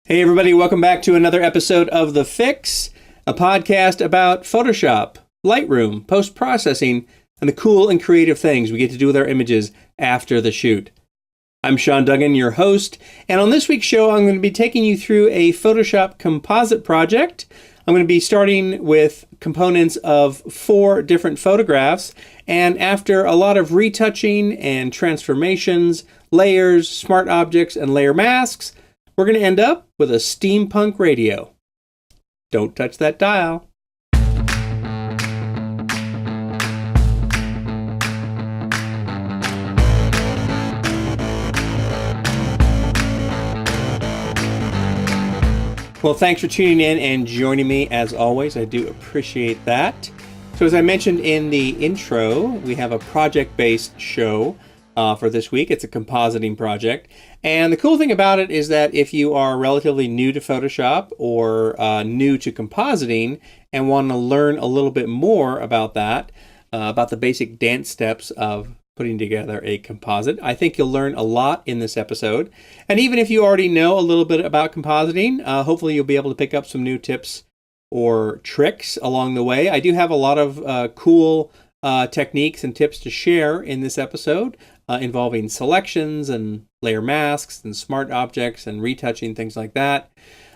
Hey everybody, welcome back to another episode of TheFIX, a podcast about Photoshop, Lightroom, post-processing, and the cool and creative things we get to do with our images after the shoot. I'm Seán Duggan, your host, and on this week's show I'm going to be taking you through a Photoshop composite project. I'm going to be starting with components of 4 different photographs, and after a lot of retouching and transformations, layers, smart objects, and layer masks, we're going to end up with a steampunk radio. Don't touch that dial. Well, thanks for tuning in and joining me as always. I do appreciate that. So as I mentioned in the intro, we have a project-based show for this week. It's a compositing project. And the cool thing about it is that if you are relatively new to Photoshop or new to compositing and want to learn a little bit more about that, about the basic dance steps of putting together a composite, I think you'll learn a lot in this episode. And even if you already know a little bit about compositing, hopefully you'll be able to pick up some new tips or tricks along the way. I do have a lot of cool techniques and tips to share in this episode involving selections and layer masks and smart objects and retouching, things like that.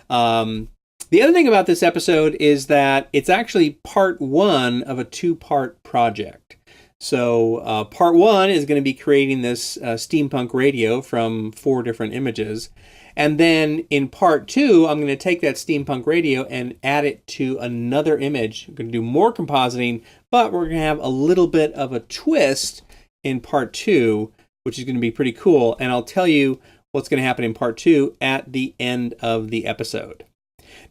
The other thing about this episode is that it's actually part 1 of a 2-part project. So part 1 is going to be creating this steampunk radio from 4 different images. And then in part 2, I'm going to take that steampunk radio and add it to another image. I'm going to do more compositing, but we're going to have a little bit of a twist in part 2, which is going to be pretty cool. And I'll tell you what's going to happen in part 2 at the end of the episode.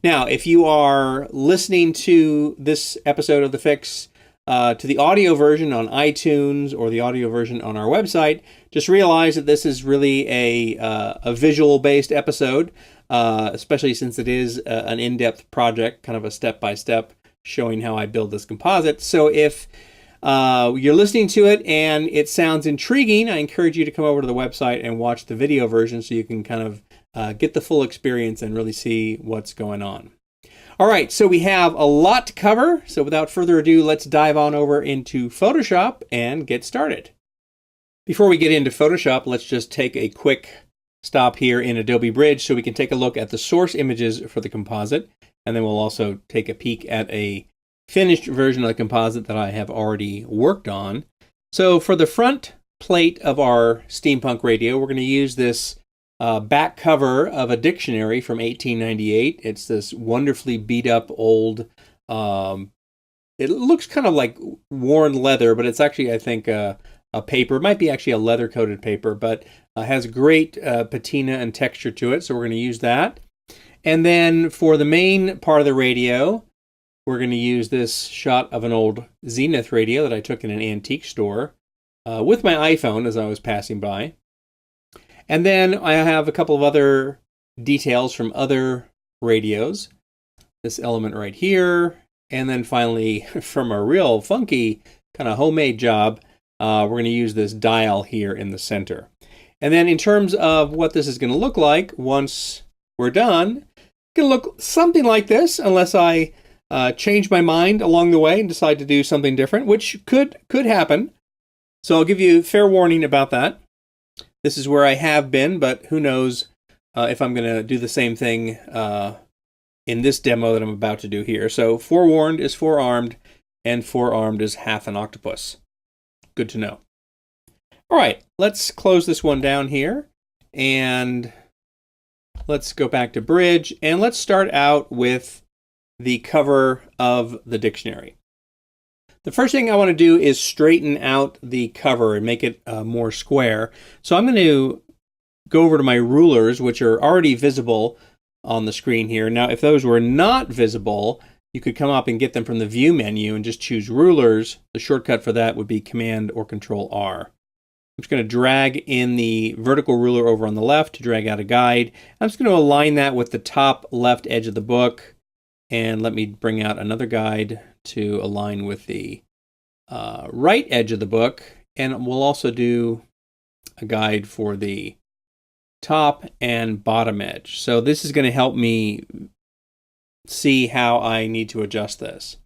Now, if you are listening to this episode of TheFIX to the audio version on iTunes or the audio version on our website, just realize that this is really a visual-based episode, especially since it is an in-depth project, kind of a step-by-step showing how I build this composite. So if you're listening to it and it sounds intriguing, I encourage you to come over to the website and watch the video version so you can kind of get the full experience and really see what's going on. All right, so we have a lot to cover. So without further ado, let's dive on over into Photoshop and get started. Before we get into Photoshop, let's just take a quick stop here in Adobe Bridge so we can take a look at the source images for the composite. And then we'll also take a peek at a finished version of the composite that I have already worked on. So for the front plate of our steampunk radio, we're going to use this back cover of a dictionary from 1898. It's this wonderfully beat up old, it looks kind of like worn leather, but it's actually, I think, a paper. It might be actually a leather coated paper, but has great patina and texture to it. So we're going to use that. And then for the main part of the radio, we're going to use this shot of an old Zenith radio that I took in an antique store with my iPhone as I was passing by. And then I have a couple of other details from other radios. This element right here. And then finally, from a real funky kind of homemade job, we're going to use this dial here in the center. And then in terms of what this is going to look like once we're done, it's going to look something like this, unless I change my mind along the way and decide to do something different, which could happen. So I'll give you fair warning about that. This is where I have been, but who knows if I'm going to do the same thing in this demo that I'm about to do here. So forewarned is forearmed, and forearmed is half an octopus. Good to know. All right, let's close this one down here, and let's go back to Bridge, and let's start out with the cover of the dictionary. The first thing I want to do is straighten out the cover and make it more square. So I'm going to go over to my rulers, which are already visible on the screen here. Now, if those were not visible, you could come up and get them from the View menu and just choose Rulers. The shortcut for that would be Command or Control R. I'm just going to drag in the vertical ruler over on the left to drag out a guide. I'm just going to align that with the top left edge of the book. And let me bring out another guide to align with the right edge of the book. And we'll also do a guide for the top and bottom edge. So this is going to help me see how I need to adjust this.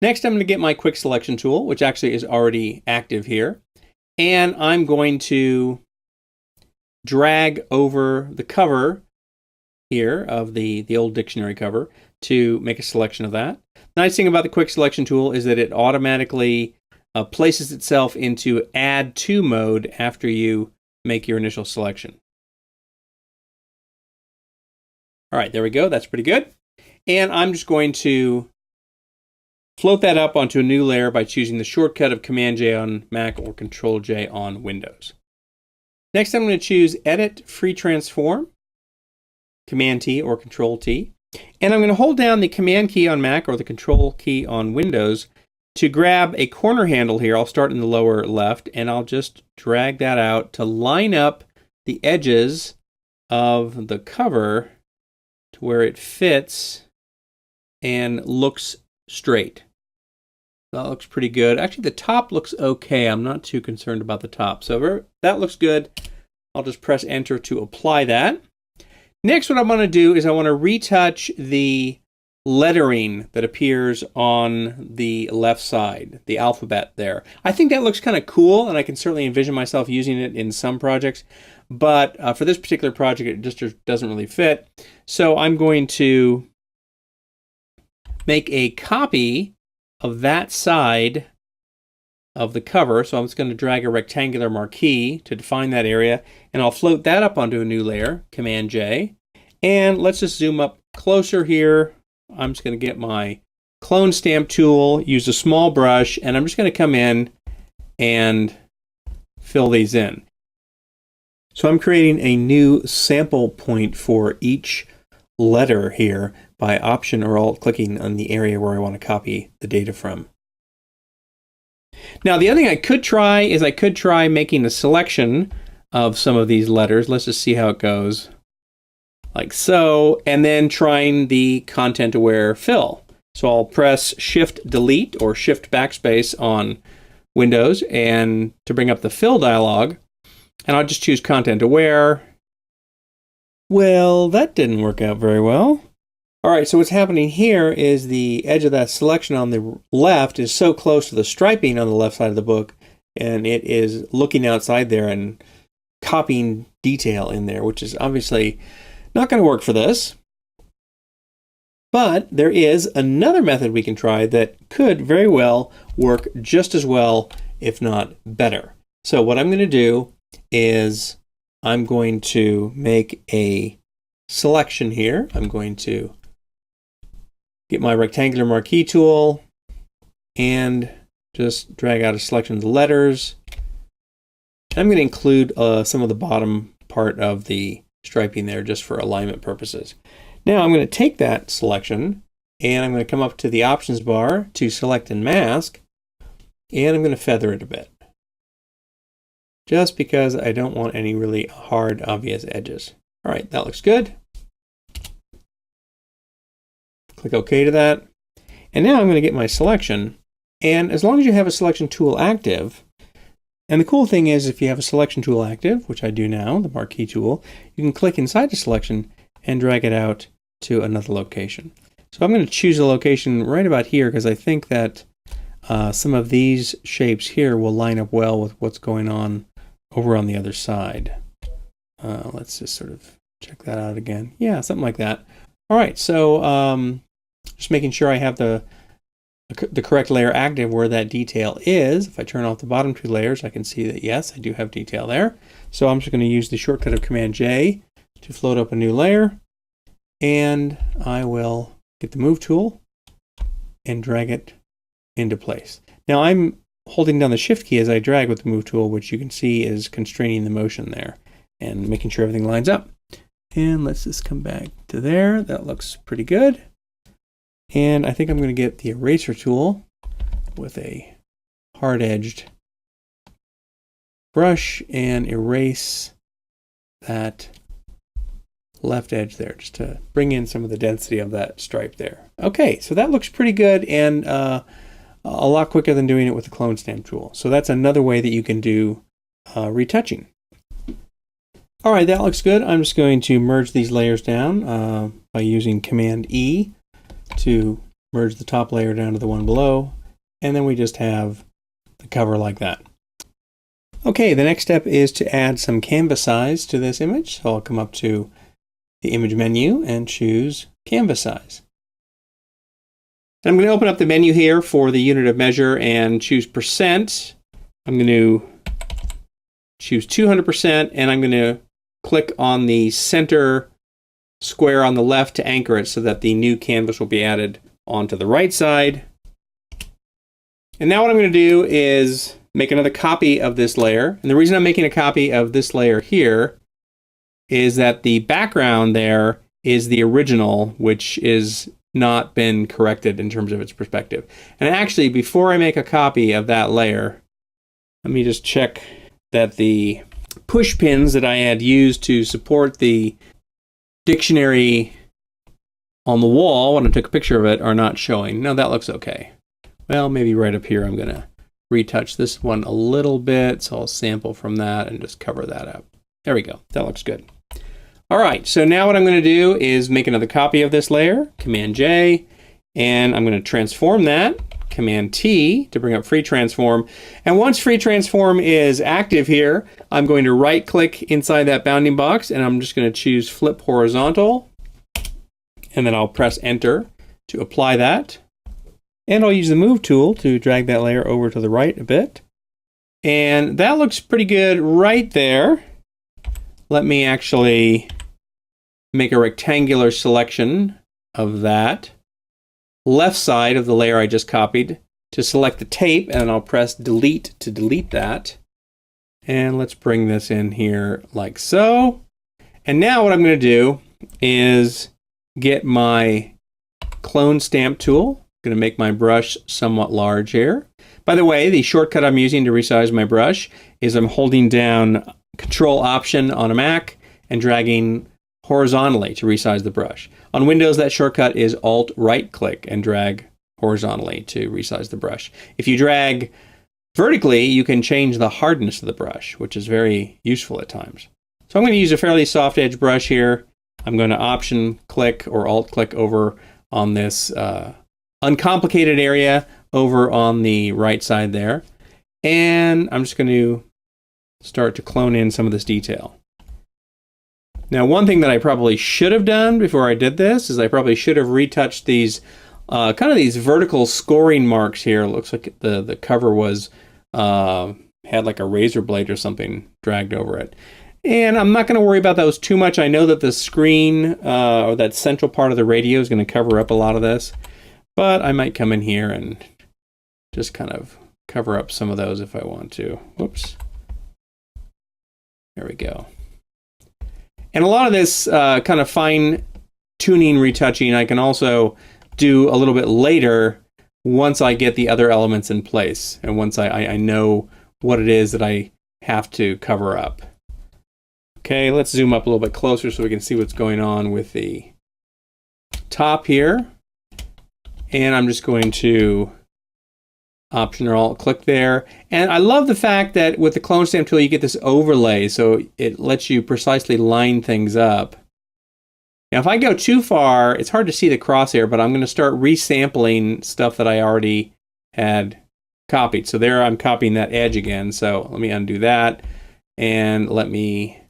Next, I'm going to get my quick selection tool, which actually is already active here. And I'm going to drag over the cover here of the old dictionary cover to make a selection of that. The nice thing about the quick selection tool is that it automatically places itself into add to mode after you make your initial selection. All right, there we go. That's pretty good. And I'm just going to float that up onto a new layer by choosing the shortcut of Command-J on Mac or Control-J on Windows. Next, I'm going to choose Edit Free Transform, Command-T or Control-T. And I'm going to hold down the Command key on Mac or the Control key on Windows to grab a corner handle here. I'll start in the lower left, and I'll just drag that out to line up the edges of the cover to where it fits and looks straight. That looks pretty good. Actually, the top looks okay. I'm not too concerned about the top. So that looks good. I'll just press Enter to apply that. Next, what I want to do is I want to retouch the lettering that appears on the left side, the alphabet there. I think that looks kind of cool, and I can certainly envision myself using it in some projects. But for this particular project, it just doesn't really fit. So I'm going to make a copy of that side of the cover. So I'm just going to drag a rectangular marquee to define that area, and I'll float that up onto a new layer, Command-J. And let's just zoom up closer here. I'm just going to get my clone stamp tool, use a small brush, and I'm just going to come in and fill these in. So I'm creating a new sample point for each letter here by Option or Alt clicking on the area where I want to copy the data from. Now, the other thing I could try is I could try making a selection of some of these letters. Let's just see how it goes. Like so, and then trying the content-aware fill. So I'll press Shift-Delete or Shift-Backspace on Windows and to bring up the fill dialog, and I'll just choose content-aware. Well, that didn't work out very well. All right, so what's happening here is the edge of that selection on the left is so close to the striping on the left side of the book, and it is looking outside there and copying detail in there, which is obviously not going to work for this. But there is another method we can try that could very well work just as well, if not better. So what I'm going to do is I'm going to make a selection here. I'm going to get my rectangular marquee tool and just drag out a selection of the letters. I'm going to include some of the bottom part of the striping there just for alignment purposes. Now I'm going to take that selection and I'm going to come up to the options bar to select and mask, and I'm going to feather it a bit. Just because I don't want any really hard, obvious edges. All right, that looks good. Click OK to that. And now I'm going to get my selection. And as long as you have a selection tool active, and the cool thing is if you have a selection tool active, which I do now, the marquee tool, you can click inside the selection and drag it out to another location. So I'm going to choose a location right about here because I think that some of these shapes here will line up well with what's going on over on the other side. Let's just sort of check that out again. Yeah, something like that. All right, so just making sure I have the correct layer active where that detail is. If I turn off the bottom two layers, I can see that, yes, I do have detail there. So I'm just going to use the shortcut of Command-J to float up a new layer. And I will get the Move tool and drag it into place. Now I'm holding down the Shift key as I drag with the Move tool, which you can see is constraining the motion there and making sure everything lines up. And let's just come back to there. That looks pretty good. And I think I'm going to get the eraser tool with a hard-edged brush and erase that left edge there just to bring in some of the density of that stripe there. Okay, so that looks pretty good and a lot quicker than doing it with the clone stamp tool. So that's another way that you can do retouching. All right, that looks good. I'm just going to merge these layers down by using Command E to merge the top layer down to the one below. And then we just have the cover like that. Okay, the next step is to add some canvas size to this image. So I'll come up to the image menu and choose canvas size. I'm going to open up the menu here for the unit of measure and choose %. I'm going to choose 200% and I'm going to click on the center square on the left to anchor it so that the new canvas will be added onto the right side. And now what I'm going to do is make another copy of this layer. And the reason I'm making a copy of this layer here is that the background there is the original, which is not been corrected in terms of its perspective. And actually, before I make a copy of that layer, let me just check that the push pins that I had used to support the dictionary on the wall when I took a picture of it are not showing. No, that looks okay. Well, maybe right up here I'm going to retouch this one a little bit, so I'll sample from that and just cover that up. There we go. That looks good. All right, so now what I'm going to do is make another copy of this layer, Command J, and I'm going to transform that, Command T, to bring up Free Transform. And once Free Transform is active here, I'm going to right-click inside that bounding box, and I'm just going to choose Flip Horizontal, and then I'll press Enter to apply that. And I'll use the Move tool to drag that layer over to the right a bit. And that looks pretty good right there. Let me actually make a rectangular selection of that left side of the layer I just copied to select the tape, and I'll press Delete to delete that. And let's bring this in here like so. And now what I'm going to do is get my clone stamp tool. I'm going to make my brush somewhat large here. By the way, the shortcut I'm using to resize my brush is I'm holding down Control Option on a Mac and dragging horizontally to resize the brush. On Windows, that shortcut is Alt right click and drag horizontally to resize the brush. If you drag vertically, you can change the hardness of the brush, which is very useful at times. So I'm going to use a fairly soft edge brush here. I'm going to Option click or Alt click over on this uncomplicated area over on the right side there. And I'm just going to start to clone in some of this detail. Now, one thing that I probably should have done before I did this is I probably should have retouched these kind of these vertical scoring marks here. It looks like the cover was had like a razor blade or something dragged over it. And I'm not going to worry about those too much. I know that the screen or that central part of the radio is going to cover up a lot of this, but I might come in here and just kind of cover up some of those if I want to. Whoops. There we go. And a lot of this kind of fine tuning retouching I can also do a little bit later once I get the other elements in place and once I know what it is that I have to cover up. Okay, let's zoom up a little bit closer so we can see what's going on with the top here. And I'm just going to Option or Alt click there. And I love the fact that with the clone stamp tool you get this overlay, so it lets you precisely line things up. Now if I go too far, it's hard to see the crosshair, but I'm going to start resampling stuff that I already had copied. So there I'm copying that edge again, so let me undo that and let me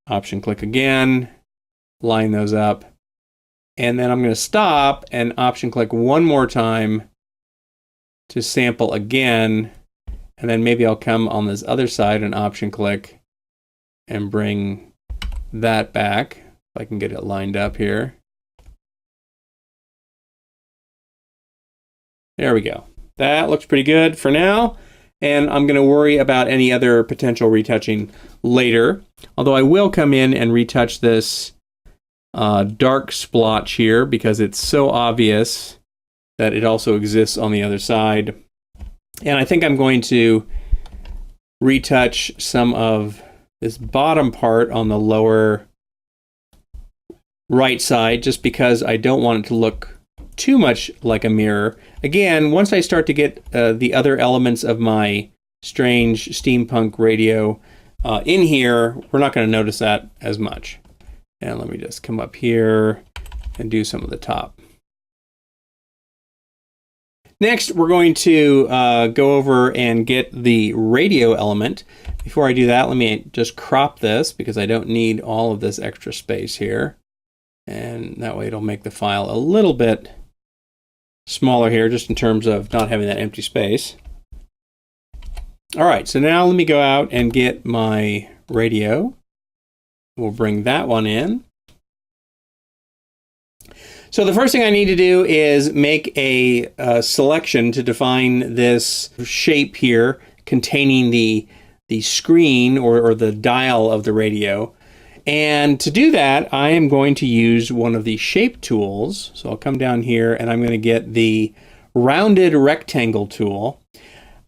Option click again, line those up, and then I'm going to stop and Option click one more time to sample again, and then maybe I'll come on this other side and Option click and bring that back if I can get it lined up here. There we go. That looks pretty good for now, and I'm going to worry about any other potential retouching later, although I will come in and retouch this dark splotch here because it's so obvious that it also exists on the other side. And I think I'm going to retouch some of this bottom part on the lower right side just because I don't want it to look too much like a mirror. Again, once I start to get the other elements of my strange steampunk radio in here, we're not going to notice that as much. And let me just come up here and do some of the top. Next, we're going to go over and get the radio element. Before I do that, let me just crop this because I don't need all of this extra space here. And that way it'll make the file a little bit smaller here, just in terms of not having that empty space. All right, so now let me go out and get my radio. We'll bring that one in. So the first thing I need to do is make a selection to define this shape here containing the screen or the dial of the radio. And to do that, I am going to use one of the shape tools. So I'll come down here and I'm going to get the rounded rectangle tool.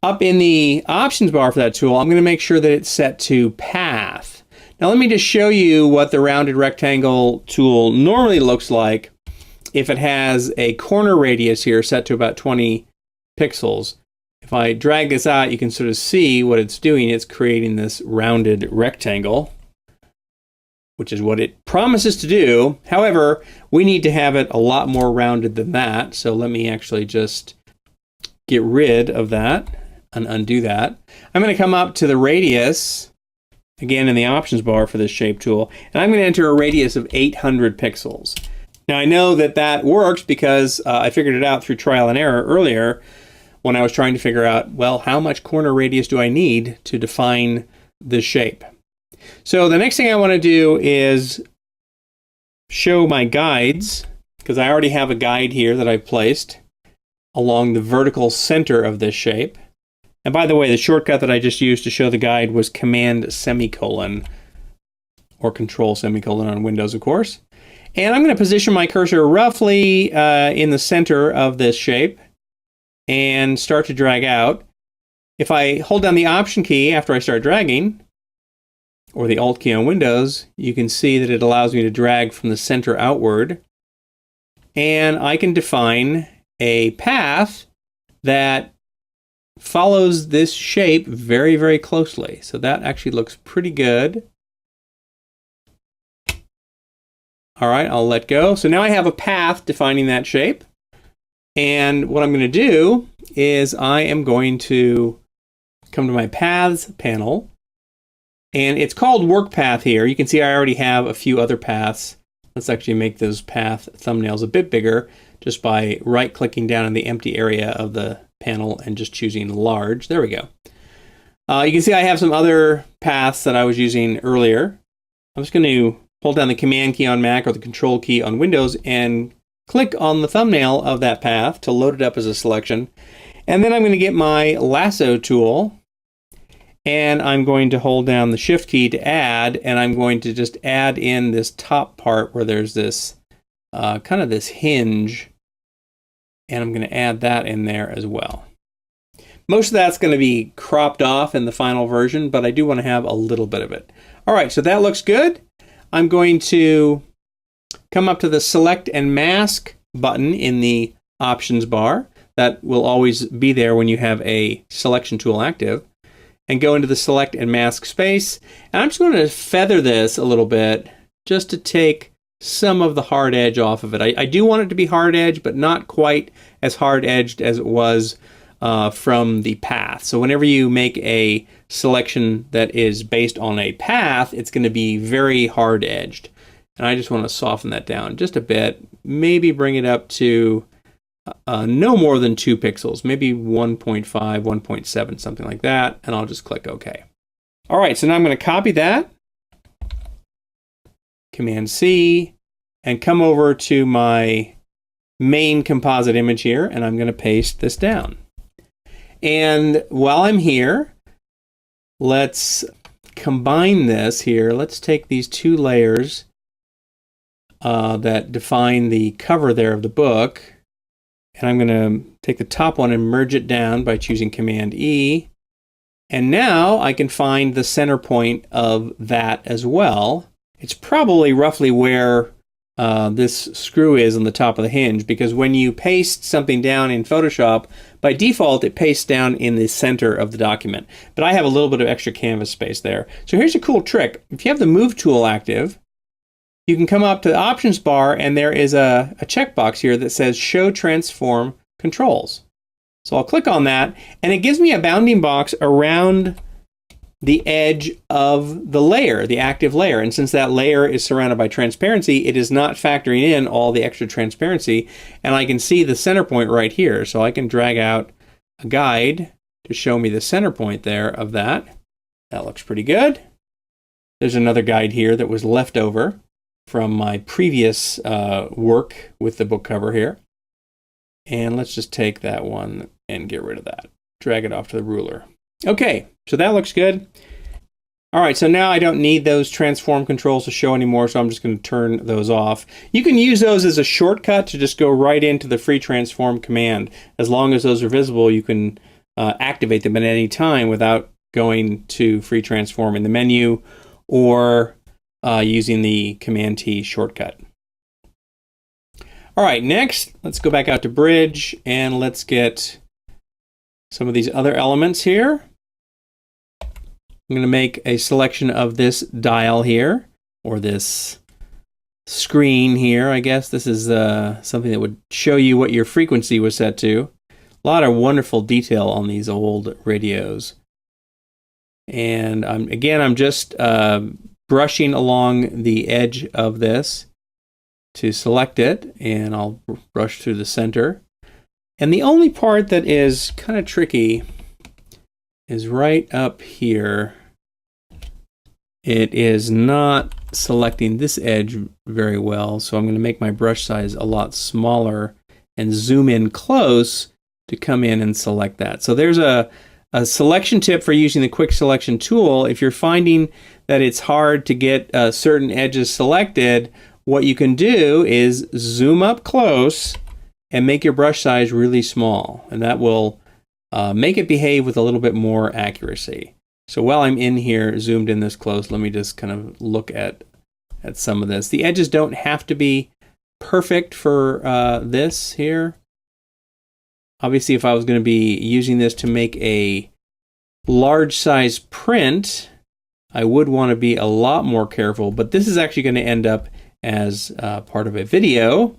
Up in the options bar for that tool, I'm going to make sure that it's set to path. Now let me just show you what the rounded rectangle tool normally looks like if it has a corner radius here set to about 20 pixels. If I drag this out, you can sort of see what it's doing. It's creating this rounded rectangle, which is what it promises to do. However, we need to have it a lot more rounded than that. So let me actually just get rid of that and undo that. I'm going to come up to the radius, again in the options bar for this shape tool, and I'm going to enter a radius of 800 pixels. Now I know that that works because I figured it out through trial and error earlier when I was trying to figure out, well, how much corner radius do I need to define this shape? So the next thing I want to do is show my guides, because I already have a guide here that I've placed along the vertical center of this shape. And by the way, the shortcut that I just used to show the guide was Command semicolon, or Control semicolon on Windows, of course. And I'm going to position my cursor roughly in the center of this shape and start to drag out. If I hold down the Option key after I start dragging, or the Alt key on Windows, you can see that it allows me to drag from the center outward. And I can define a path that follows this shape very, very closely. So that actually looks pretty good. All right, I'll let go. So now I have a path defining that shape. And what I'm going to do is I am going to come to my Paths panel. And it's called Work Path here. You can see I already have a few other paths. Let's actually make those path thumbnails a bit bigger just by right-clicking down in the empty area of the panel and just choosing large. There we go. You can see I have some other paths that I was using earlier. I'm just going to hold down the Command key on Mac or the Control key on Windows and click on the thumbnail of that path to load it up as a selection. And then I'm going to get my lasso tool and I'm going to hold down the Shift key to add, and I'm going to just add in this top part where there's this kind of this hinge, and I'm going to add that in there as well. Most of that's going to be cropped off in the final version, but I do want to have a little bit of it. All right, so that looks good. I'm going to come up to the Select and Mask button in the Options bar. That will always be there when you have a selection tool active. And go into the Select and Mask space. And I'm just going to feather this a little bit just to take some of the hard edge off of it. I do want it to be hard edge, but not quite as hard edged as it was from the path. So whenever you make a selection that is based on a path, it's going to be very hard edged. And I just want to soften that down just a bit, maybe bring it up to no more than 2 pixels, maybe 1.5, 1.7, something like that, and I'll just click OK. All right, so now I'm going to copy that, Command C, and come over to my main composite image here, and I'm going to paste this down. And while I'm here, let's combine this here. Let's take these 2 layers that define the cover there of the book. And I'm going to take the top one and merge it down by choosing Command E. And now I can find the center point of that as well. It's probably roughly where this screw is on the top of the hinge, because when you paste something down in Photoshop, by default it pastes down in the center of the document. But I have a little bit of extra canvas space there. So here's a cool trick. If you have the Move tool active, you can come up to the options bar and there is a checkbox here that says Show Transform Controls. So I'll click on that and it gives me a bounding box around the edge of the layer, the active layer. And since that layer is surrounded by transparency, it is not factoring in all the extra transparency. And I can see the center point right here. So I can drag out a guide to show me the center point there of that. That looks pretty good. There's another guide here that was left over from my previous work with the book cover here. And let's just take that one and get rid of that. Drag it off to the ruler. Okay, so that looks good. All right, so now I don't need those transform controls to show anymore, so I'm just going to turn those off. You can use those as a shortcut to just go right into the free transform command. As long as those are visible, you can activate them at any time without going to free transform in the menu or using the Command T shortcut. All right, next, let's go back out to Bridge and let's get some of these other elements here. I'm going to make a selection of this dial here, or this screen here. I guess this is something that would show you what your frequency was set to. A lot of wonderful detail on these old radios. And I'm just brushing along the edge of this to select it, and I'll brush through the center. And the only part that is kind of tricky is right up here. It is not selecting this edge very well, so I'm going to make my brush size a lot smaller and zoom in close to come in and select that. So there's a selection tip for using the quick selection tool. If you're finding that it's hard to get certain edges selected, what you can do is zoom up close and make your brush size really small, and that will make it behave with a little bit more accuracy. So while I'm in here, zoomed in this close, let me just kind of look at some of this. The edges don't have to be perfect for this here. Obviously, if I was going to be using this to make a large size print, I would want to be a lot more careful, but this is actually going to end up as part of a video,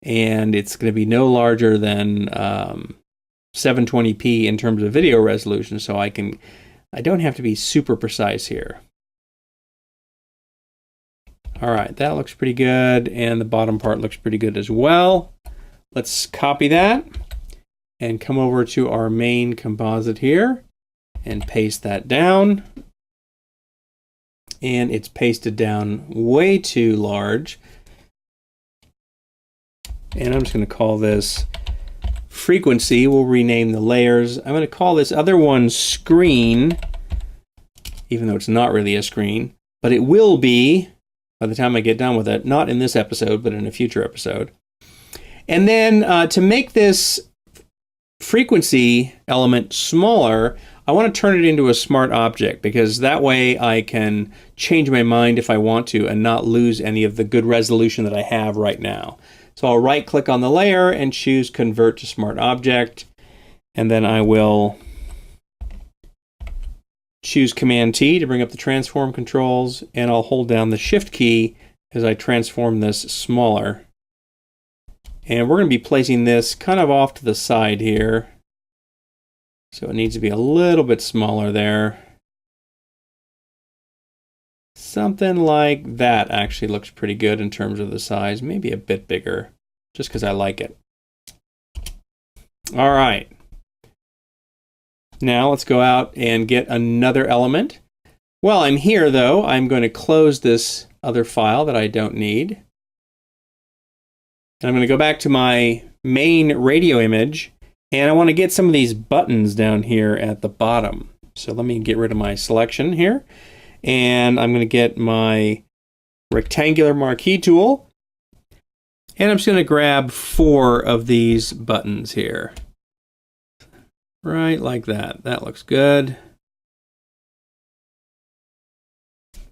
and it's going to be no larger than 720p in terms of video resolution, so I don't have to be super precise here. All right, that looks pretty good, and the bottom part looks pretty good as well. Let's copy that and come over to our main composite here and paste that down. And it's pasted down way too large. And I'm just going to call this frequency. We'll rename the layers. I'm going to call this other one screen, even though it's not really a screen, but it will be by the time I get done with it, not in this episode, but in a future episode. And then to make this frequency element smaller, I want to turn it into a smart object, because that way I can change my mind if I want to and not lose any of the good resolution that I have right now. So I'll right click on the layer and choose Convert to Smart Object, and then I will choose Command T to bring up the transform controls, and I'll hold down the Shift key as I transform this smaller. And we're going to be placing this kind of off to the side here. So it needs to be a little bit smaller there. Something like that actually looks pretty good in terms of the size. Maybe a bit bigger, just because I like it. All right. Now let's go out and get another element. While I'm here, though, I'm going to close this other file that I don't need. And I'm going to go back to my main radio image, and I want to get some of these buttons down here at the bottom. So let me get rid of my selection here, and I'm going to get my rectangular marquee tool, and I'm just going to grab 4 of these buttons here. Right like that. That looks good.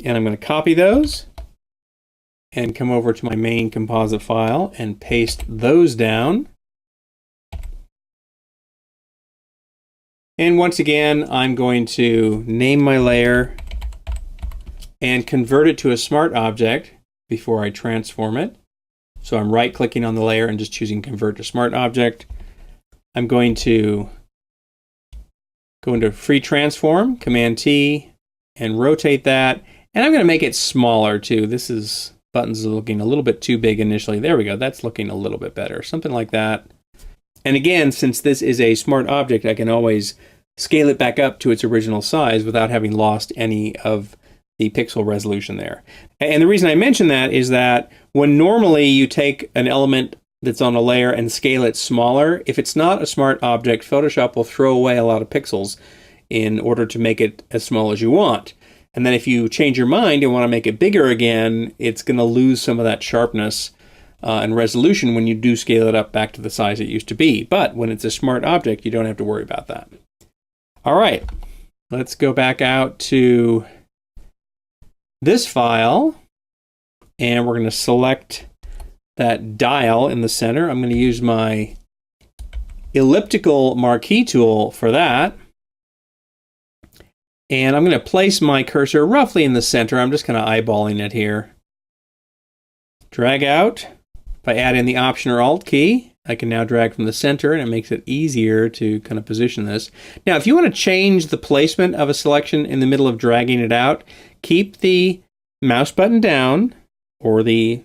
And I'm going to copy those. and come over to my main composite file and paste those down. And once again, I'm going to name my layer and convert it to a smart object before I transform it. So I'm right-clicking on the layer and just choosing Convert to Smart Object. I'm going to go into Free Transform, Command-T, and rotate that. And I'm going to make it smaller too. Buttons are looking a little bit too big initially. There we go. That's looking a little bit better. Something like that. And again, since this is a smart object, I can always scale it back up to its original size without having lost any of the pixel resolution there. And the reason I mention that is that when normally you take an element that's on a layer and scale it smaller, if it's not a smart object, Photoshop will throw away a lot of pixels in order to make it as small as you want. And then if you change your mind and want to make it bigger again, it's going to lose some of that sharpness and resolution when you do scale it up back to the size it used to be. But when it's a smart object, you don't have to worry about that. All right, let's go back out to this file, and we're going to select that dial in the center. I'm going to use my elliptical marquee tool for that. And I'm going to place my cursor roughly in the center. I'm just kind of eyeballing it here. Drag out. If I add in the Option or Alt key, I can now drag from the center, and it makes it easier to kind of position this. Now, if you want to change the placement of a selection in the middle of dragging it out, keep the mouse button down, or the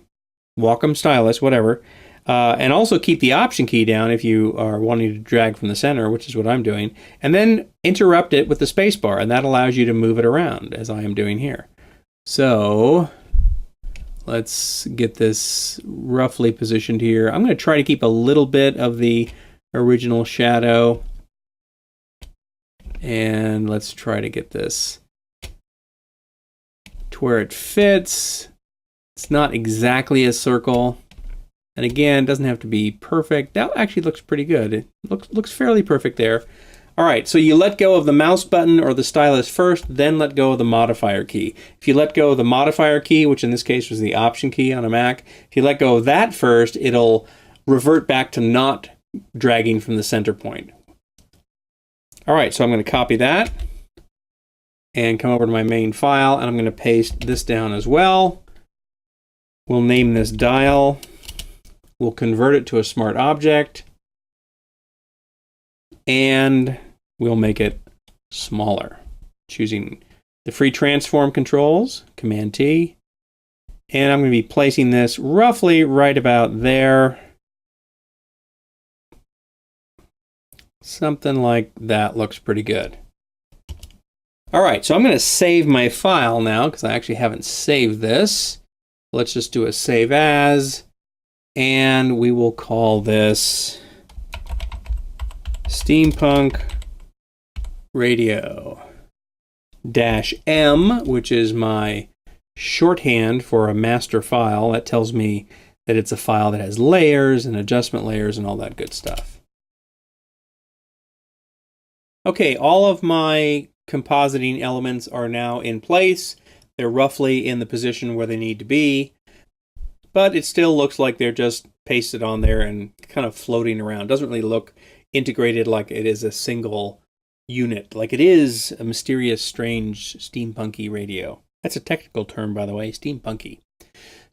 Wacom stylus, whatever, and also keep the Option key down if you are wanting to drag from the center, which is what I'm doing, and then interrupt it with the space bar, and that allows you to move it around, as I am doing here. So let's get this roughly positioned here. I'm going to try to keep a little bit of the original shadow, and let's try to get this to where it fits. It's not exactly a circle. And again, it doesn't have to be perfect. That actually looks pretty good. It looks fairly perfect there. All right, so you let go of the mouse button or the stylus first, then let go of the modifier key. If you let go of the modifier key, which in this case was the Option key on a Mac, if you let go of that first, it'll revert back to not dragging from the center point. All right, so I'm going to copy that and come over to my main file, and I'm going to paste this down as well. We'll name this dial. We'll convert it to a smart object, and we'll make it smaller. Choosing the free transform controls, Command-T, and I'm going to be placing this roughly right about there. Something like that looks pretty good. All right, so I'm going to save my file now because I actually haven't saved this. Let's just do a save as, and we will call this Steampunk Radio -M, which is my shorthand for a master file. That tells me that it's a file that has layers and adjustment layers and all that good stuff. Okay, all of my compositing elements are now in place. They're roughly in the position where they need to be, but it still looks like they're just pasted on there and kind of floating around. Doesn't really look integrated like it is a single unit, like it is a mysterious, strange, steampunky radio. That's a technical term, by the way, steampunky.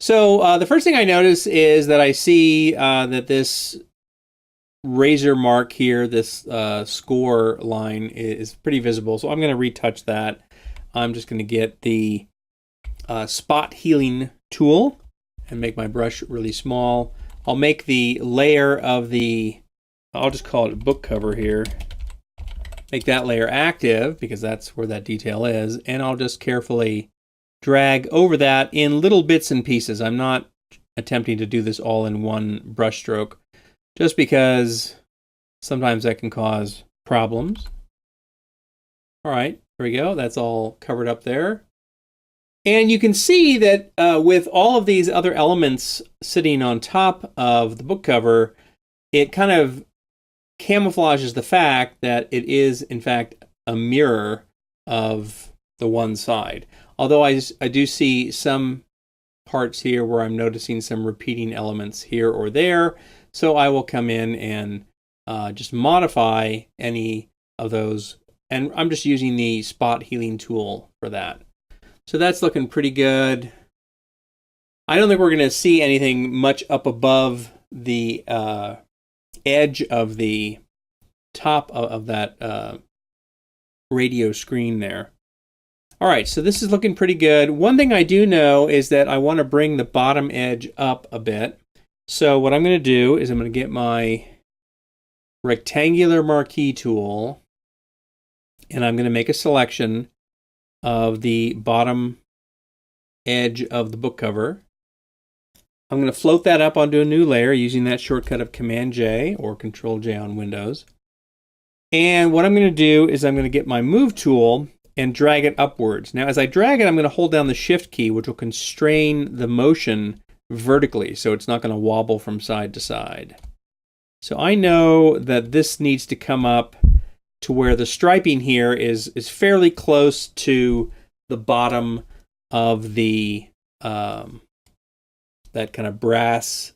So the first thing I notice is that I see that this razor mark here, this score line is pretty visible. So I'm going to retouch that. I'm just going to get the spot healing tool and make my brush really small. I'll make the layer of the, I'll just call it book cover here. Make that layer active because that's where that detail is. And I'll just carefully drag over that in little bits and pieces. I'm not attempting to do this all in one brush stroke, just because sometimes that can cause problems. All right, there we go. That's all covered up there. And you can see that with all of these other elements sitting on top of the book cover, it kind of camouflages the fact that it is, in fact, a mirror of the one side. Although I do see some parts here where I'm noticing some repeating elements here or there. So I will come in and just modify any of those. And I'm just using the spot healing tool for that. So that's looking pretty good. I don't think we're going to see anything much up above the edge of the top of that radio screen there. All right, so this is looking pretty good. One thing I do know is that I want to bring the bottom edge up a bit. So what I'm going to do is I'm going to get my rectangular marquee tool, and I'm going to make a selection of the bottom edge of the book cover. I'm going to float that up onto a new layer using that shortcut of Command-J or Control-J on Windows. And what I'm going to do is I'm going to get my Move tool and drag it upwards. Now, as I drag it, I'm going to hold down the Shift key, which will constrain the motion vertically, so it's not going to wobble from side to side. So I know that this needs to come up to where the striping here is fairly close to the bottom of the that kind of brass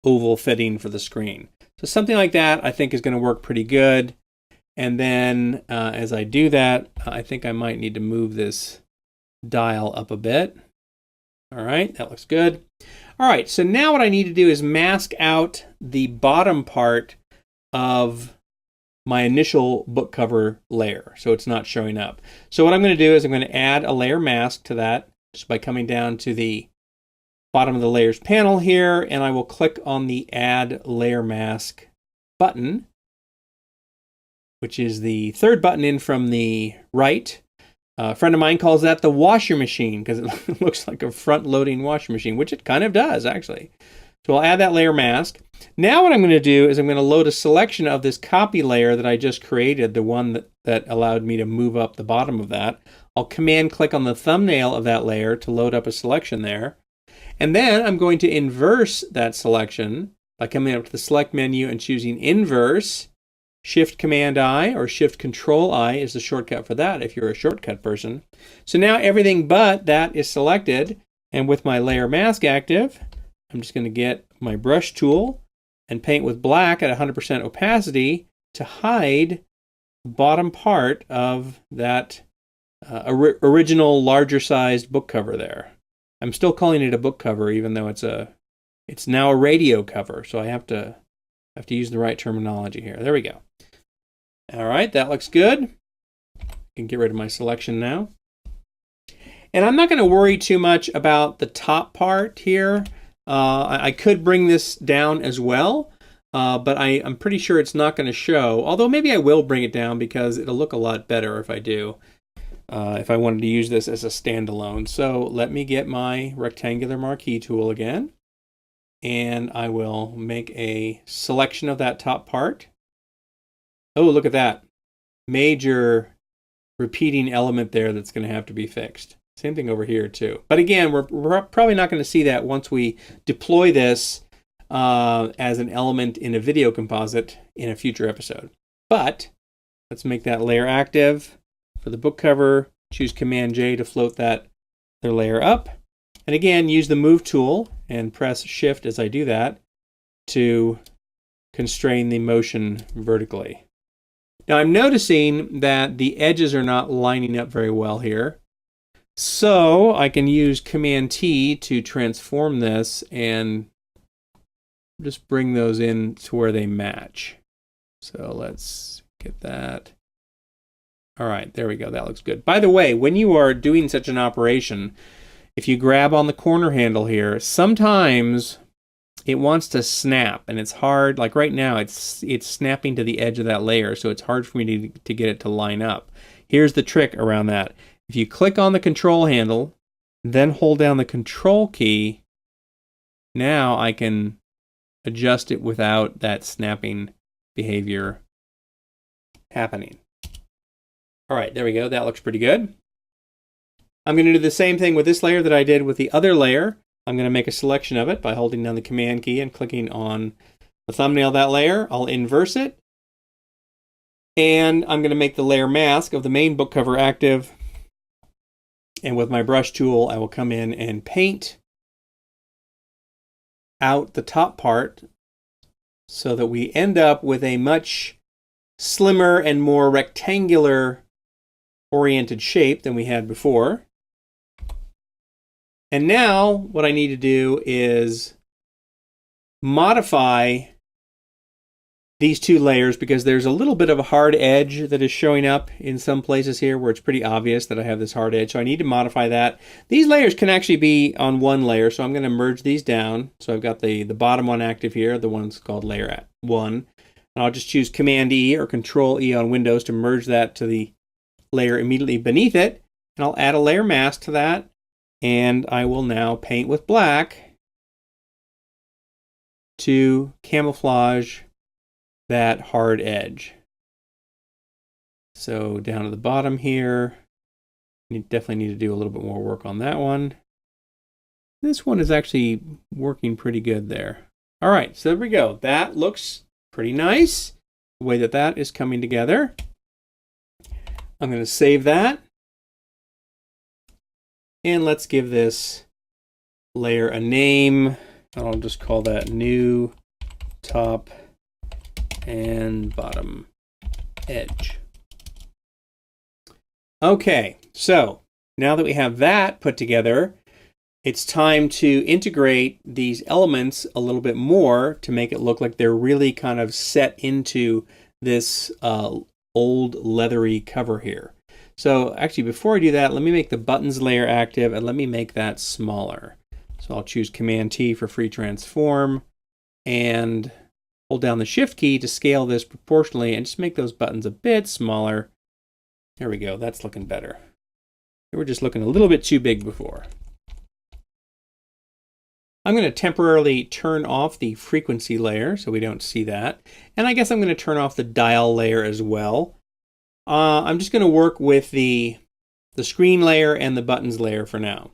oval fitting for the screen. So something like that I think is going to work pretty good. And then as I do that, I think I might need to move this dial up a bit. All right, that looks good. All right, so now what I need to do is mask out the bottom part of my initial book cover layer so it's not showing up. So what I'm going to do is I'm going to add a layer mask to that just by coming down to the bottom of the layers panel here, and I will click on the Add Layer Mask button, which is the third button in from the right. A friend of mine calls that the washer machine because it looks like a front-loading washer machine, which it kind of does, actually. So I'll add that layer mask. Now what I'm going to do is I'm going to load a selection of this copy layer that I just created, the one that allowed me to move up the bottom of that. I'll Command-click on the thumbnail of that layer to load up a selection there. And then I'm going to inverse that selection by coming up to the Select menu and choosing Inverse. Shift-Command-I or Shift-Control-I is the shortcut for that if you're a shortcut person. So now everything but that is selected, and with my layer mask active, I'm just going to get my brush tool and paint with black at 100% opacity to hide the bottom part of that original larger sized book cover there. I'm still calling it a book cover even though it's now a radio cover, so I have to use the right terminology here. There we go. All right, that looks good. I can get rid of my selection now. And I'm not going to worry too much about the top part here. I could bring this down as well, but I'm pretty sure it's not going to show. Although maybe I will bring it down because it'll look a lot better if I do. If I wanted to use this as a standalone. So let me get my rectangular marquee tool again. And I will make a selection of that top part. Oh, look at that. Major repeating element there that's going to have to be fixed. Same thing over here too. But again, we're probably not going to see that once we deploy this as an element in a video composite in a future episode. But let's make that layer active. For the book cover, choose Command-J to float that other layer up. And again, use the Move tool and press Shift as I do that to constrain the motion vertically. Now I'm noticing that the edges are not lining up very well here. So I can use Command-T to transform this and just bring those in to where they match. So let's get that. All right, there we go. That looks good. By the way, when you are doing such an operation, if you grab on the corner handle here, sometimes it wants to snap, and it's hard. Like right now, it's snapping to the edge of that layer, so it's hard for me to get it to line up. Here's the trick around that. If you click on the control handle, then hold down the control key, now I can adjust it without that snapping behavior happening. All right, there we go. That looks pretty good. I'm going to do the same thing with this layer that I did with the other layer. I'm going to make a selection of it by holding down the Command key and clicking on the thumbnail of that layer. I'll inverse it. And I'm going to make the layer mask of the main book cover active. And with my brush tool, I will come in and paint out the top part so that we end up with a much slimmer and more rectangular oriented shape than we had before. And now what I need to do is modify these two layers because there's a little bit of a hard edge that is showing up in some places here where it's pretty obvious that I have this hard edge. So I need to modify that. These layers can actually be on one layer, so I'm going to merge these down. So I've got the bottom one active here, the one's called layer 1. And I'll just choose Command E or Control E on Windows to merge that to the layer immediately beneath it. And I'll add a layer mask to that. And I will now paint with black to camouflage that hard edge. So down to the bottom here, you definitely need to do a little bit more work on that one. This one is actually working pretty good there. All right, so there we go. That looks pretty nice, the way that that is coming together. I'm going to save that. And let's give this layer a name. I'll just call that new top and bottom edge. Okay, so now that we have that put together, it's time to integrate these elements a little bit more to make it look like they're really kind of set into this old leathery cover here. So actually, before I do that, let me make the buttons layer active and let me make that smaller. So I'll choose Command T for free transform and hold down the Shift key to scale this proportionally and just make those buttons a bit smaller. There we go, that's looking better. They were just looking a little bit too big before. I'm going to temporarily turn off the frequency layer so we don't see that. And I guess I'm going to turn off the dial layer as well. I'm just going to work with the screen layer and the buttons layer for now.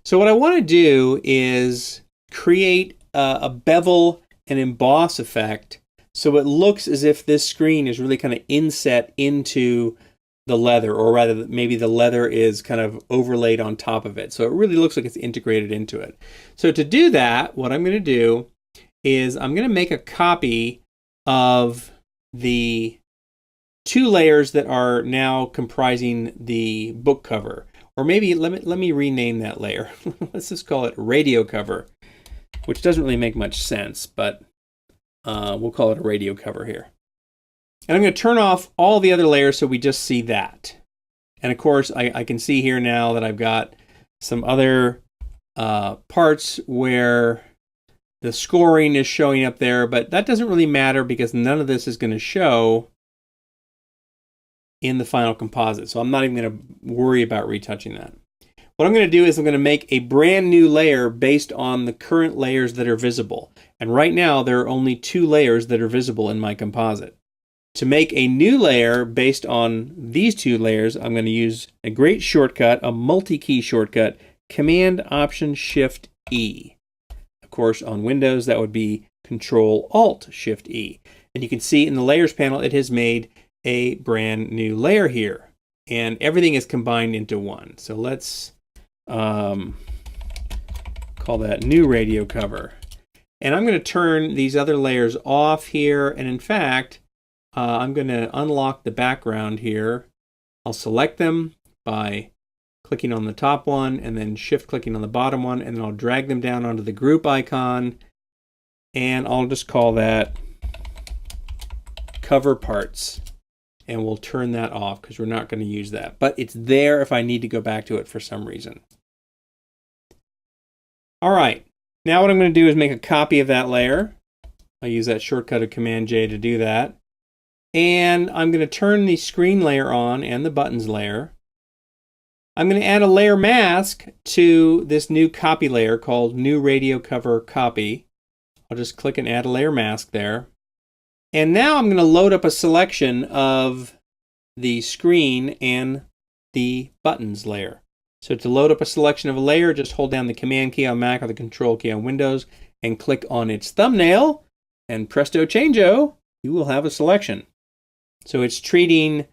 So what I want to do is create a bevel and emboss effect so it looks as if this screen is really kind of inset into the leather, or rather maybe the leather is kind of overlaid on top of it. So it really looks like it's integrated into it. So to do that, what I'm going to do is I'm going to make a copy of the two layers that are now comprising the book cover. Or maybe let me rename that layer. Let's just call it radio cover, which doesn't really make much sense, but we'll call it a radio cover here. And I'm going to turn off all the other layers so we just see that. And of course, I can see here now that I've got some other parts where the scoring is showing up there, but that doesn't really matter because none of this is going to show in the final composite. So I'm not even going to worry about retouching that. What I'm going to do is I'm going to make a brand new layer based on the current layers that are visible. And right now there are only 2 layers that are visible in my composite. To make a new layer based on these 2 layers, I'm going to use a great shortcut, a multi-key shortcut, Command Option Shift E. Of course, on Windows that would be Control Alt Shift E. And you can see in the layers panel it has made a brand new layer here. And everything is combined into one. So let's call that new radio cover. And I'm going to turn these other layers off here. And in fact, I'm going to unlock the background here. I'll select them by clicking on the top one and then shift clicking on the bottom one, and then I'll drag them down onto the group icon, and I'll just call that cover parts, and we'll turn that off because we're not going to use that, but it's there if I need to go back to it for some reason. All right, now what I'm going to do is make a copy of that layer. I'll use that shortcut of Command J to do that. And I'm going to turn the screen layer on and the buttons layer. I'm going to add a layer mask to this new copy layer called New Radio Cover Copy. I'll just click and add a layer mask there. And now I'm going to load up a selection of the screen and the buttons layer. So to load up a selection of a layer, just hold down the Command key on Mac or the Control key on Windows and click on its thumbnail, and presto changeo, you will have a selection. So it's treating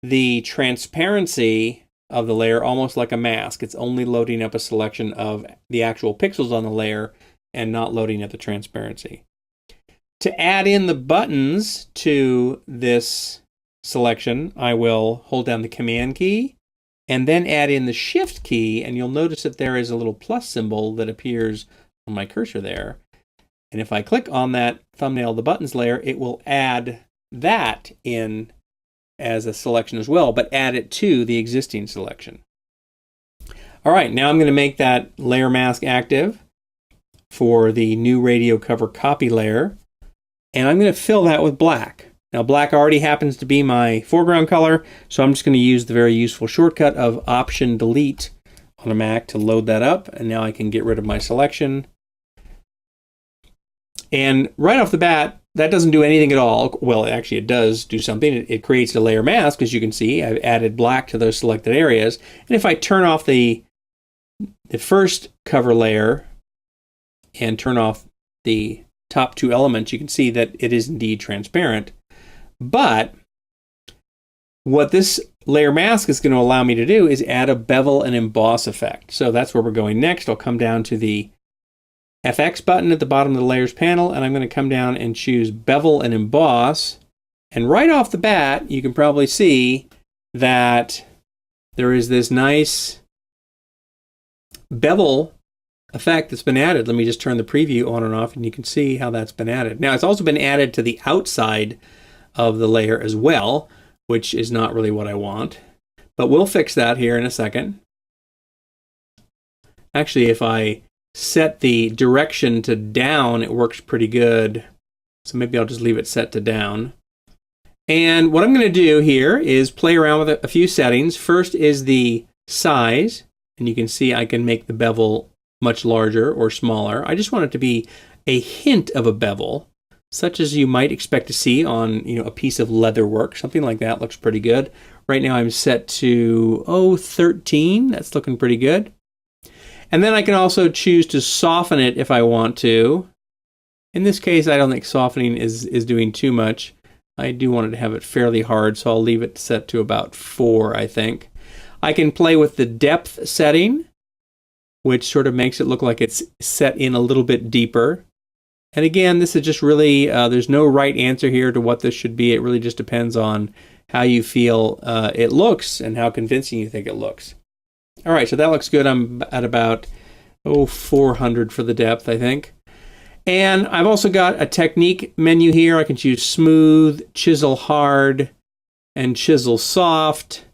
the transparency of the layer almost like a mask. It's only loading up a selection of the actual pixels on the layer and not loading at the transparency. To add in the buttons to this selection, I will hold down the Command key and then add in the Shift key, and you'll notice that there is a little plus symbol that appears on my cursor there. And if I click on that thumbnail of the buttons layer, it will add that in as a selection as well, but add it to the existing selection. All right, now I'm going to make that layer mask active for the new radio cover copy layer, and I'm going to fill that with black. Now, black already happens to be my foreground color, so I'm just going to use the very useful shortcut of Option Delete on a Mac to load that up, and now I can get rid of my selection. And right off the bat, that doesn't do anything at all. Well, actually, it does do something. It creates a layer mask, as you can see. I've added black to those selected areas. And if I turn off the first cover layer and turn off the top two elements, you can see that it is indeed transparent. But what this layer mask is going to allow me to do is add a bevel and emboss effect. So that's where we're going next. I'll come down to the FX button at the bottom of the layers panel, and I'm going to come down and choose bevel and emboss. And right off the bat, you can probably see that there is this nice bevel effect that's been added. Let me just turn the preview on and off, and you can see how that's been added. Now, it's also been added to the outside of the layer as well, which is not really what I want. But we'll fix that here in a second. Actually, if I set the direction to down, it works pretty good. So maybe I'll just leave it set to down. And what I'm going to do here is play around with a few settings. First is the size, and you can see I can make the bevel much larger or smaller. I just want it to be a hint of a bevel, such as you might expect to see on, a piece of leather work. Something like that looks pretty good. Right now I'm set to 13. That's looking pretty good. And then I can also choose to soften it if I want to. In this case, I don't think softening is doing too much. I do want to have it fairly hard, so I'll leave it set to about 4, I think. I can play with the depth setting, which sort of makes it look like it's set in a little bit deeper. And again, this is just really, there's no right answer here to what this should be. It really just depends on how you feel it looks and how convincing you think it looks. All right, so that looks good. I'm at about 400 for the depth, I think. And I've also got a technique menu here. I can choose smooth, chisel hard, and chisel soft.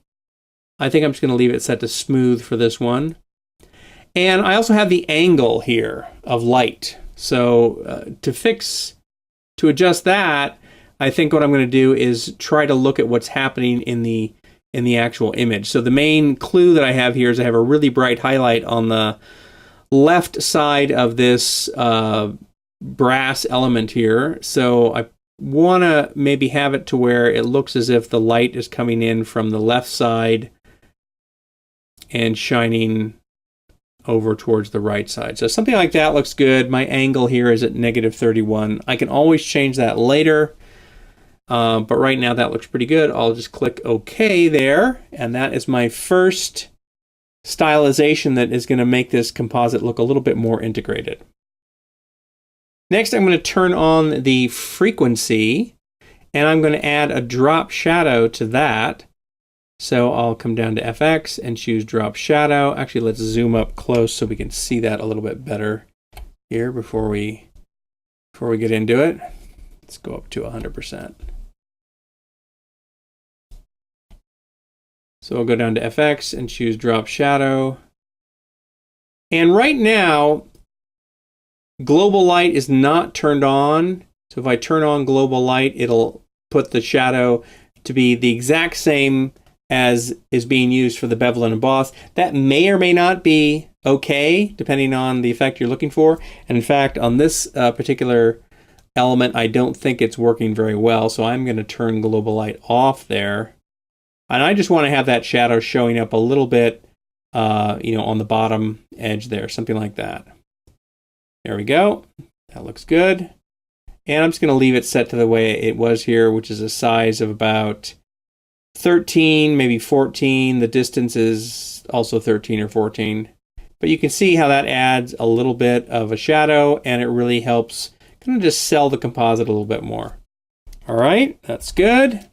I think I'm just going to leave it set to smooth for this one. And I also have the angle here of light. So to adjust that, I think what I'm going to do is try to look at what's happening in the actual image. So the main clue that I have here is I have a really bright highlight on the left side of this brass element here. So I want to maybe have it to where it looks as if the light is coming in from the left side and shining over towards the right side. So something like that looks good. My angle here is at -31. I can always change that later. But right now that looks pretty good. I'll just click OK there. And that is my first stylization that is going to make this composite look a little bit more integrated. Next, I'm going to turn on the frequency, and I'm going to add a drop shadow to that. So I'll come down to FX and choose drop shadow. Actually, let's zoom up close so we can see that a little bit better here before we get into it. Let's go up to 100%. So I'll go down to FX and choose drop shadow. And right now, global light is not turned on. So if I turn on global light, it'll put the shadow to be the exact same as is being used for the bevel and emboss. That may or may not be okay, depending on the effect you're looking for. And in fact, on this particular element, I don't think it's working very well. So I'm going to turn global light off there. And I just want to have that shadow showing up a little bit, on the bottom edge there, something like that. There we go. That looks good. And I'm just going to leave it set to the way it was here, which is a size of about 13, maybe 14. The distance is also 13 or 14. But you can see how that adds a little bit of a shadow, and it really helps kind of just sell the composite a little bit more. All right, that's good.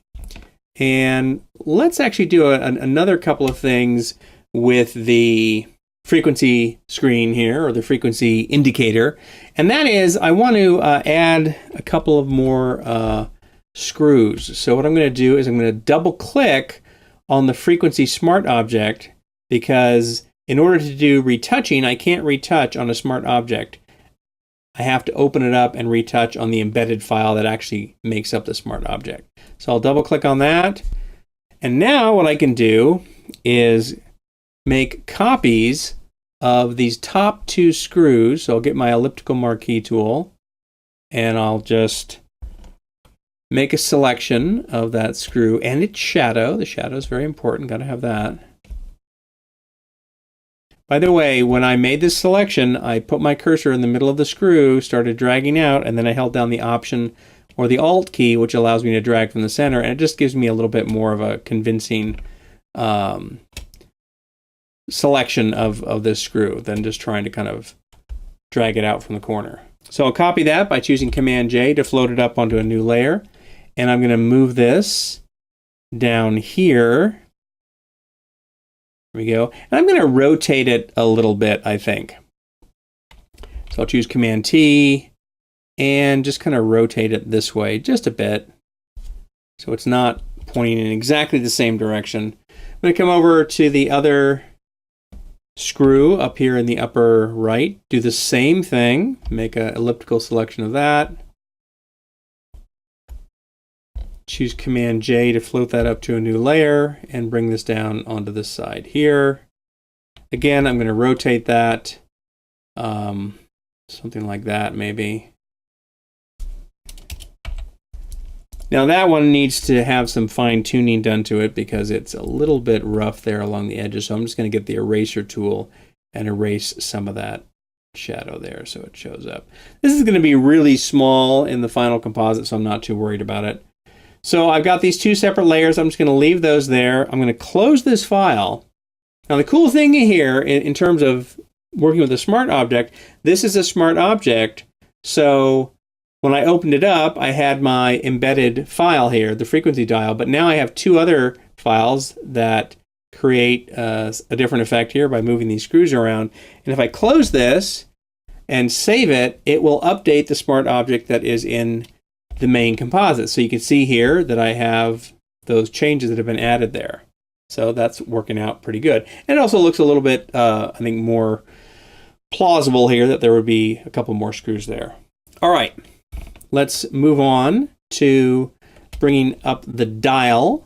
And let's actually do another couple of things with the frequency screen here, or the frequency indicator. And that is, I want to add a couple of more screws. So what I'm going to do is I'm going to double click on the frequency smart object, because in order to do retouching, I can't retouch on a smart object. I have to open it up and retouch on the embedded file that actually makes up the smart object. So I'll double click on that. And now what I can do is make copies of these top two screws. So I'll get my elliptical marquee tool, and I'll just make a selection of that screw and its shadow. The shadow is very important, got to have that. By the way, when I made this selection, I put my cursor in the middle of the screw, started dragging out, and then I held down the Option or the Alt key, which allows me to drag from the center, and it just gives me a little bit more of a convincing selection of this screw than just trying to kind of drag it out from the corner. So I'll copy that by choosing Command J to float it up onto a new layer, and I'm going to move this down here. There we go. And I'm going to rotate it a little bit, I think. So I'll choose Command T and just kind of rotate it this way just a bit, so it's not pointing in exactly the same direction. I'm going to come over to the other screw up here in the upper right, do the same thing, make an elliptical selection of that. Choose Command J to float that up to a new layer and bring this down onto this side here. Again, I'm going to rotate that, something like that maybe. Now that one needs to have some fine tuning done to it because it's a little bit rough there along the edges. So I'm just going to get the eraser tool and erase some of that shadow there so it shows up. This is going to be really small in the final composite, so I'm not too worried about it. So I've got these two separate layers. I'm just going to leave those there. I'm going to close this file. Now the cool thing here in terms of working with a smart object, this is a smart object. So when I opened it up, I had my embedded file here, the frequency dial, but now I have two other files that create a different effect here by moving these screws around. And if I close this and save it, it will update the smart object that is in the main composite. So you can see here that I have those changes that have been added there. So that's working out pretty good. And it also looks a little bit, I think, more plausible here that there would be a couple more screws there. All right, let's move on to bringing up the dial.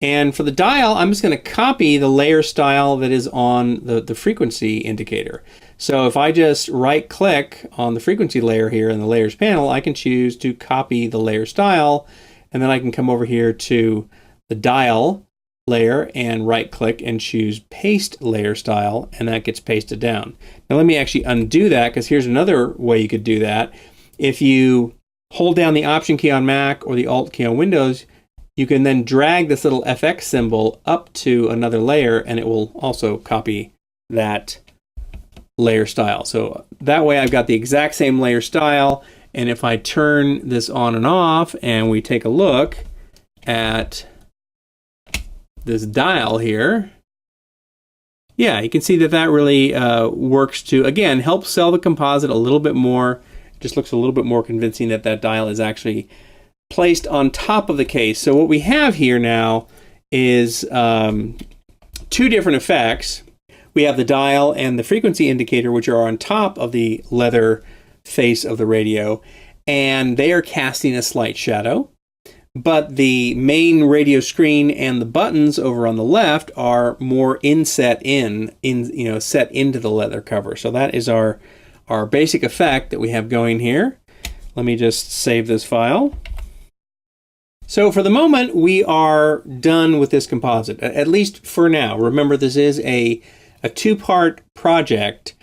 And for the dial, I'm just going to copy the layer style that is on the frequency indicator. So if I just right-click on the frequency layer here in the Layers panel, I can choose to copy the layer style, and then I can come over here to the dial layer and right-click and choose Paste Layer Style, and that gets pasted down. Now let me actually undo that, because here's another way you could do that. If you hold down the Option key on Mac or the Alt key on Windows, you can then drag this little FX symbol up to another layer, and it will also copy that layer style. So that way I've got the exact same layer style, and if I turn this on and off and we take a look at this dial here, yeah, you can see that that really works to, again, help sell the composite a little bit more. It just looks a little bit more convincing that that dial is actually placed on top of the case. So what we have here now is two different effects. We have the dial and the frequency indicator, which are on top of the leather face of the radio, and they are casting a slight shadow. But the main radio screen and the buttons over on the left are more set into the leather cover. So that is our basic effect that we have going here. Let me just save this file. So for the moment, we are done with this composite, at least for now. Remember, this is a two-part project,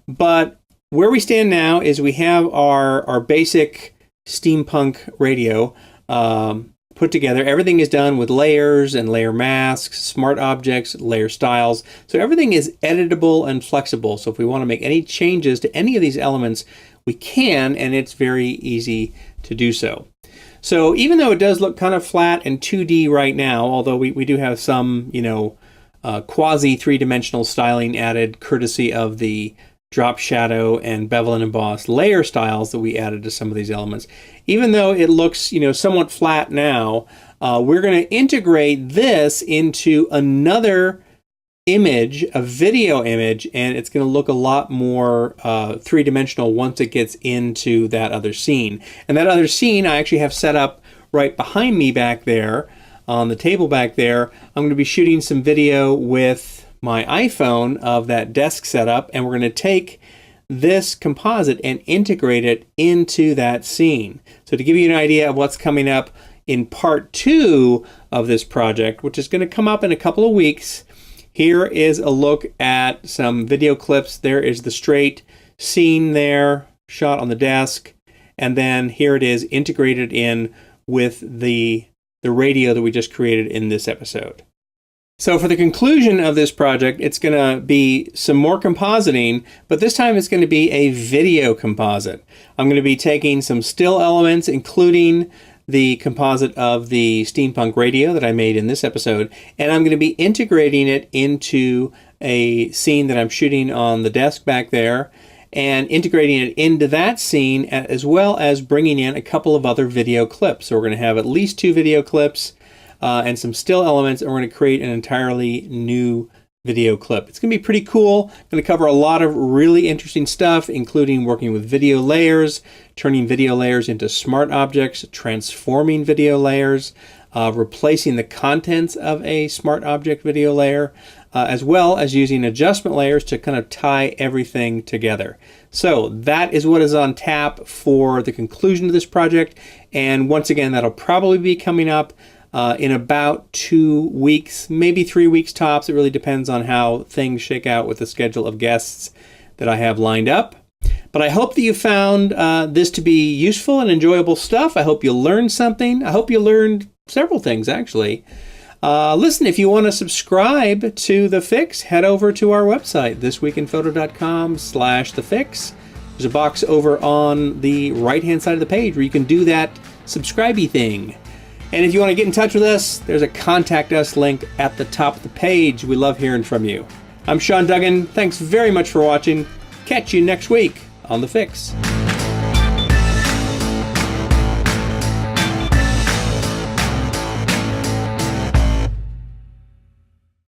but where we stand now is we have our basic steampunk radio. put together. Everything is done with layers and layer masks, smart objects, layer styles. So everything is editable and flexible. So if we want to make any changes to any of these elements, we can, and it's very easy to do so. So even though it does look kind of flat and 2D right now, although we do have some, quasi three-dimensional styling added courtesy of the drop shadow and bevel and emboss layer styles that we added to some of these elements. Even though it looks, somewhat flat now, we're going to integrate this into another image, a video image, and it's going to look a lot more three-dimensional once it gets into that other scene. And that other scene I actually have set up right behind me back there on the table back there. I'm going to be shooting some video with my iPhone of that desk setup, and we're going to take this composite and integrate it into that scene. So to give you an idea of what's coming up in part 2 of this project, which is going to come up in a couple of weeks, here is a look at some video clips. There is the straight scene there, shot on the desk, and then here it is integrated in with the radio that we just created in this episode. So for the conclusion of this project, it's going to be some more compositing, but this time it's going to be a video composite. I'm going to be taking some still elements, including the composite of the Steampunk radio that I made in this episode, and I'm going to be integrating it into a scene that I'm shooting on the desk back there, and integrating it into that scene, as well as bringing in a couple of other video clips. So we're going to have at least 2 video clips and some still elements, and we're going to create an entirely new video clip. It's going to be pretty cool. I'm going to cover a lot of really interesting stuff, including working with video layers, turning video layers into smart objects, transforming video layers, replacing the contents of a smart object video layer, as well as using adjustment layers to kind of tie everything together. So that is what is on tap for the conclusion of this project. And once again, that'll probably be coming up in about 2 weeks, maybe 3 weeks tops. It really depends on how things shake out with the schedule of guests that I have lined up. But I hope that you found this to be useful and enjoyable stuff. I hope you learned something. I hope you learned several things, actually. Listen, if you want to subscribe to TheFIX, head over to our website, thisweekinphoto.com/TheFIX. There's a box over on the right-hand side of the page where you can do that subscribe-y thing. And if you want to get in touch with us, there's a contact us link at the top of the page. We love hearing from you. I'm Seán Duggan. Thanks very much for watching. Catch you next week on TheFIX.